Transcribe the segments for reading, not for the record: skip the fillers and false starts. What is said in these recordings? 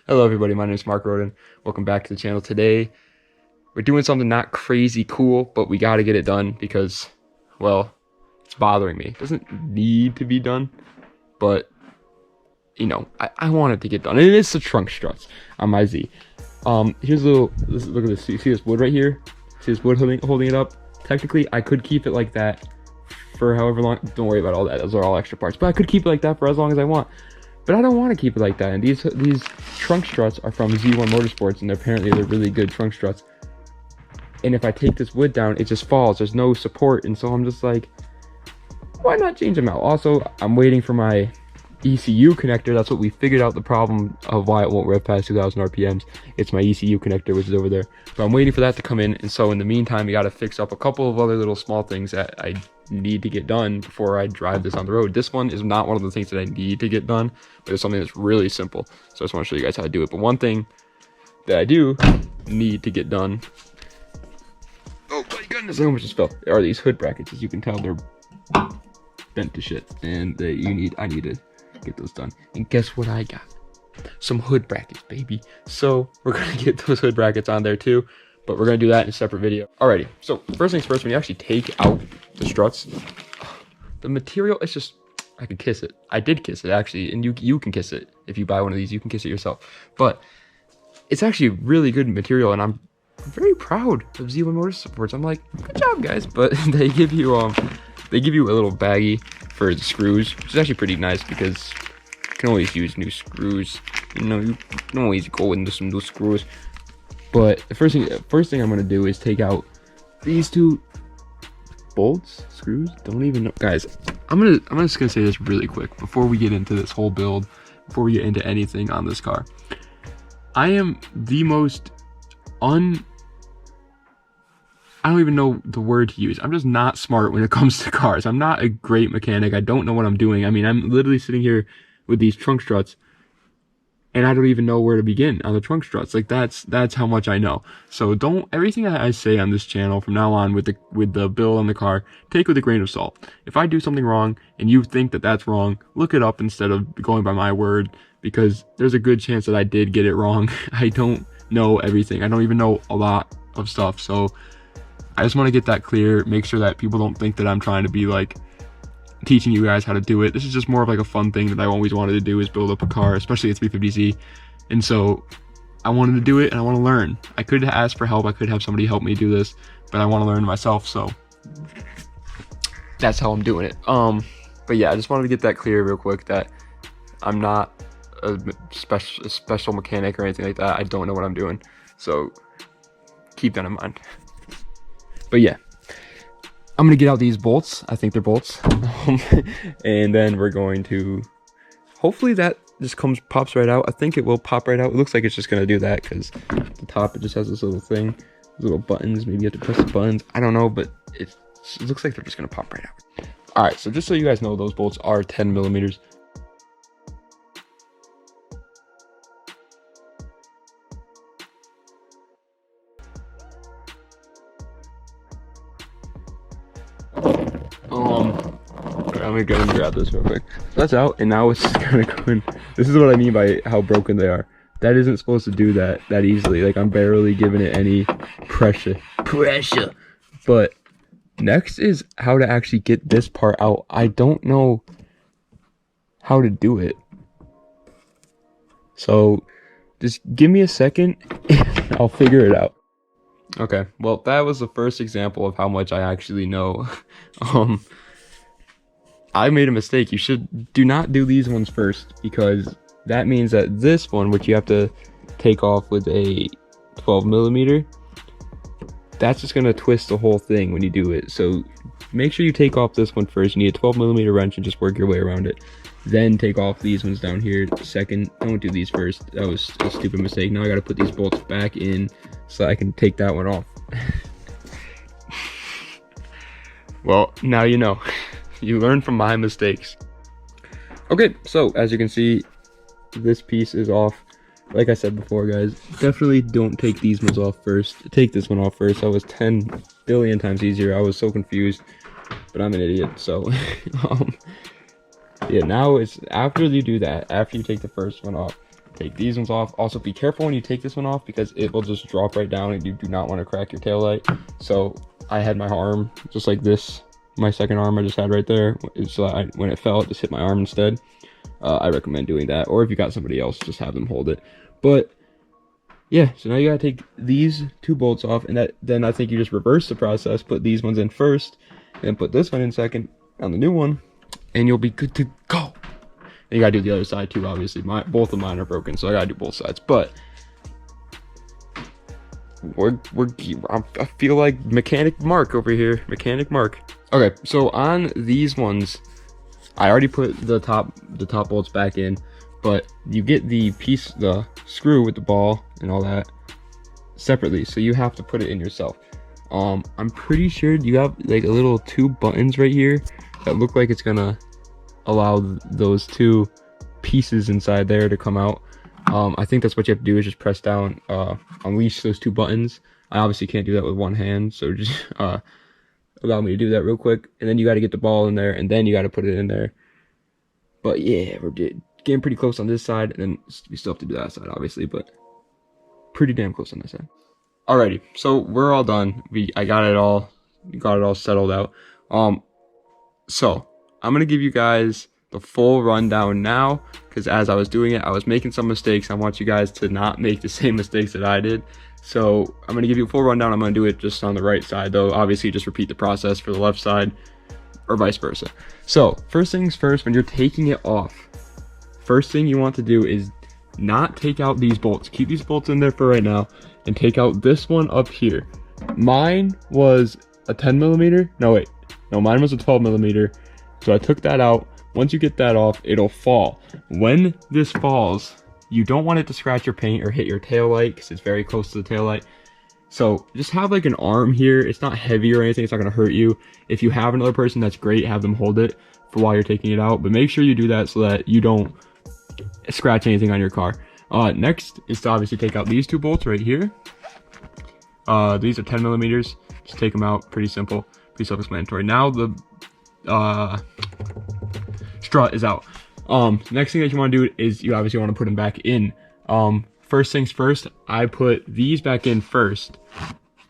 Hello everybody, my name is Mark Roden. Welcome back to the channel. Today, we're doing something not crazy cool, but we gotta get it done because, well, it's bothering me. It doesn't need to be done, but, you know, I want it to get done. And it is the trunk struts on my Z. Here's a little, look at this. You see this wood right here? See this wood holding it up? Technically, I could keep it like that for however long. Don't worry about all that. Those are all extra parts. But I could keep it like that for as long as I want. But I don't want to keep it like that. And these trunk struts are from Z1 Motorsports, and apparently they're really good trunk struts. And if I take this wood down, it just falls. There's no support, and so I'm just like, why not change them out? Also, I'm waiting for my ECU connector. That's what we figured out the problem of why it won't rev past 2,000 RPMs. It's my ECU connector, which is over there. So I'm waiting for that to come in. And so in the meantime, we got to fix up a couple of other little small things that I need to get done before I drive this on the road. This one is not one of the things that I need to get done, but it's something that's really simple. So I just want to show you guys how to do it. But one thing that I do need to get done, oh my goodness, I almost just fell, are these hood brackets. As you can tell, they're bent to shit, and I need to get those done. And guess what I got? Some hood brackets, baby. So we're gonna get those hood brackets on there too, but we're gonna do that in a separate video. Alrighty, so first things first, when you actually take out the struts, the material is just, I could kiss it. I did kiss it actually, and you can kiss it. If you buy one of these, you can kiss it yourself. But it's actually really good material, and I'm very proud of Z1 Motorsports. I'm like, good job guys. But they give you a little baggie for the screws, which is actually pretty nice because you can always use new screws. You know, you can always go into some new screws. But the first thing I'm gonna do is take out these two bolts, screws. Don't even know, guys. I'm just gonna say this really quick before we get into this whole build, before we get into anything on this car. I am the most I don't even know the word to use. I'm just not smart when it comes to cars. I'm not a great mechanic. I don't know what I'm doing. I mean, I'm literally sitting here with these trunk struts, and I don't even know where to begin on the trunk struts. Like that's how much I know. So don't, everything that I say on this channel from now on with the build on the car, take with a grain of salt. If I do something wrong and you think that that's wrong, look it up instead of going by my word, because there's a good chance that I did get it wrong. I don't know everything. I don't even know a lot of stuff. So I just want to get that clear, make sure that people don't think that I'm trying to be like teaching you guys how to do it. This is just more of like a fun thing that I always wanted to do, is build up a car, especially a 350Z. And so I wanted to do it, and I want to learn. I could ask for help, I could have somebody help me do this, but I want to learn myself, so that's how I'm doing it. But yeah, I just wanted to get that clear real quick, that I'm not a special mechanic or anything like that. I don't know what I'm doing, so keep that in mind. But yeah, I'm gonna get out these bolts. I think they're bolts. And then we're going to, hopefully that just pops right out. I think it will pop right out. It looks like it's just gonna do that because the top, it just has this little thing, little buttons. Maybe you have to press the buttons. I don't know, but it looks like they're just gonna pop right out. All right, so just so you guys know, those bolts are 10 millimeters. Let me grab this real quick. So that's out, and now it's just gonna go in. This is what I mean by how broken they are. That isn't supposed to do that easily. Like, I'm barely giving it any pressure. But next is how to actually get this part out. I don't know how to do it. So just give me a second, and I'll figure it out. Okay, well, that was the first example of how much I actually know. I made a mistake. You do not do these ones first, because that means that this one, which you have to take off with a 12 millimeter, that's just gonna twist the whole thing when you do it. So make sure you take off this one first. You need a 12 millimeter wrench and just work your way around it. Then take off these ones down here second. Don't do these first. That was a stupid mistake. Now I gotta put these bolts back in so I can take that one off. Well, now you know. You learn from my mistakes. Okay, so as you can see, this piece is off. Like I said before, guys, definitely don't take these ones off first. Take this one off first. That was 10 billion times easier. I was so confused, but I'm an idiot, so yeah, now it's after you do that, after you take the first one off, Take these ones off. Also, be careful when you take this one off because it will just drop right down and you do not want to crack your tail light. So I had my arm just like this. My second arm I just had right there. So when it fell, it just hit my arm instead. I recommend doing that. Or if you got somebody else, just have them hold it. But yeah, so now you gotta take these 2 bolts off, and then I think you just reverse the process. Put these ones in first, and put this one in second on the new one, and you'll be good to go. And you gotta do the other side too, obviously. Both of mine are broken, so I gotta do both sides. But I feel like Mechanic Mark over here. Mechanic Mark. Okay, so on these ones, I already put the top bolts back in, but you get the screw with the ball and all that separately, so you have to put it in yourself. I'm pretty sure you have like a little 2 buttons right here that look like it's gonna allow those 2 pieces inside there to come out. I think that's what you have to do, is just press down, unleash those 2 buttons. I obviously can't do that with one hand, so just allow me to do that real quick. And then you got to get the ball in there, and then you got to put it in there. But yeah, we're getting pretty close on this side, and then we still have to do that side, obviously, but pretty damn close on this side. Alrighty, so we're all done. I got it all settled out. So I'm gonna give you guys the full rundown now, because as I was doing it, I was making some mistakes. I want you guys to not make the same mistakes that I did. So I'm gonna give you a full rundown. I'm gonna do it just on the right side, though. Obviously, just repeat the process for the left side, or vice versa. So first things first, when you're taking it off, first thing you want to do is not take out these bolts. Keep these bolts in there for right now, and take out this one up here. Mine was a 10mm. No, mine was a 12mm. So I took that out. Once you get that off, it'll fall. When this falls, you don't want it to scratch your paint or hit your tail light, because it's very close to the tail light. So just have like an arm here. It's not heavy or anything. It's not going to hurt you. If you have another person, that's great. Have them hold it for while you're taking it out. But make sure you do that so that you don't scratch anything on your car. Next is to obviously take out these 2 bolts right here. These are 10mm. Just take them out. Pretty simple. Pretty self-explanatory. Now the strut is out. Next thing that you want to do is you obviously want to put them back in. First things first, I put these back in first,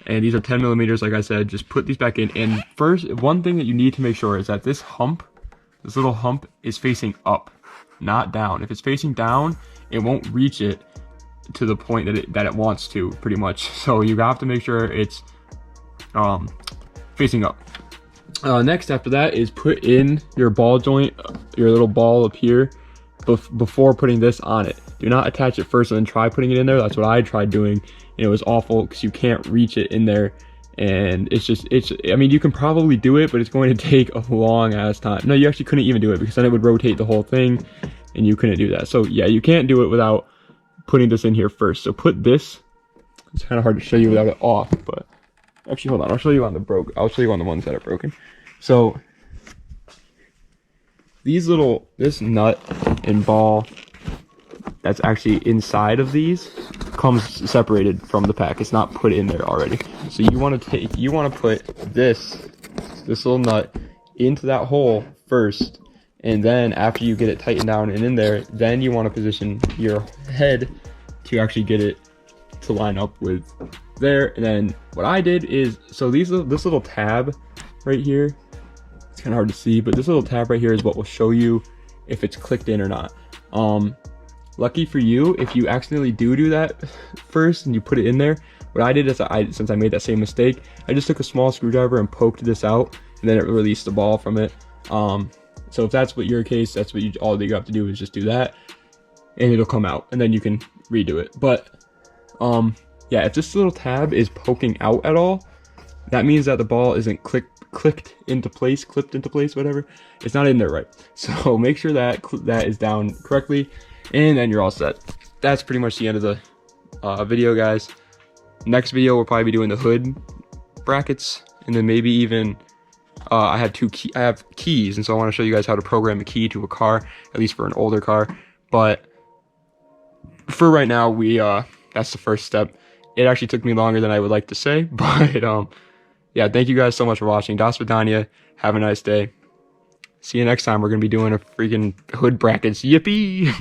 and these are 10mm, like I said. Just put these back in. And first, one thing that you need to make sure is that this little hump is facing up, not down. If it's facing down, it won't reach it to the point that it wants to, pretty much. So you have to make sure it's facing up. Next after that is put in your ball joint, your little ball up here, before putting this on it. Do not attach it first and then try putting it in there. That's what I tried doing, and it was awful because you can't reach it in there. And I mean, you can probably do it, but it's going to take a long ass time. No, you actually couldn't even do it, because then it would rotate the whole thing, and you couldn't do that. So yeah, you can't do it without putting this in here first. So put this, it's kind of hard to show you without it off, but actually hold on, I'll show you on the ones that are broken. So this nut and ball that's actually inside of these comes separated from the pack. It's not put in there already. So you want to put this little nut into that hole first, and then after you get it tightened down and in there, then you want to position your head to actually get it to line up with there. And then what I did is, so this little tab right here, it's kind of hard to see, but this little tab right here is what will show you if it's clicked in or not. Lucky for you, if you accidentally do that first and you put it in there, what I did is since I made that same mistake, I just took a small screwdriver and poked this out, and then it released the ball from it. So if that's what your case, that's what all that you have to do is just do that, and it'll come out, and then you can redo it. But yeah, if this little tab is poking out at all, that means that the ball isn't clipped into place, whatever. It's not in there right. So make sure that that is down correctly, and then you're all set. That's pretty much the end of the video, guys. Next video, we'll probably be doing the hood brackets, and then maybe even I have keys, and so I want to show you guys how to program a key to a car, at least for an older car. But for right now, that's the first step. It actually took me longer than I would like to say, but yeah, thank you guys so much for watching. Das Vidania. Have a nice day. See you next time. We're gonna be doing a freaking hood brackets. Yippee!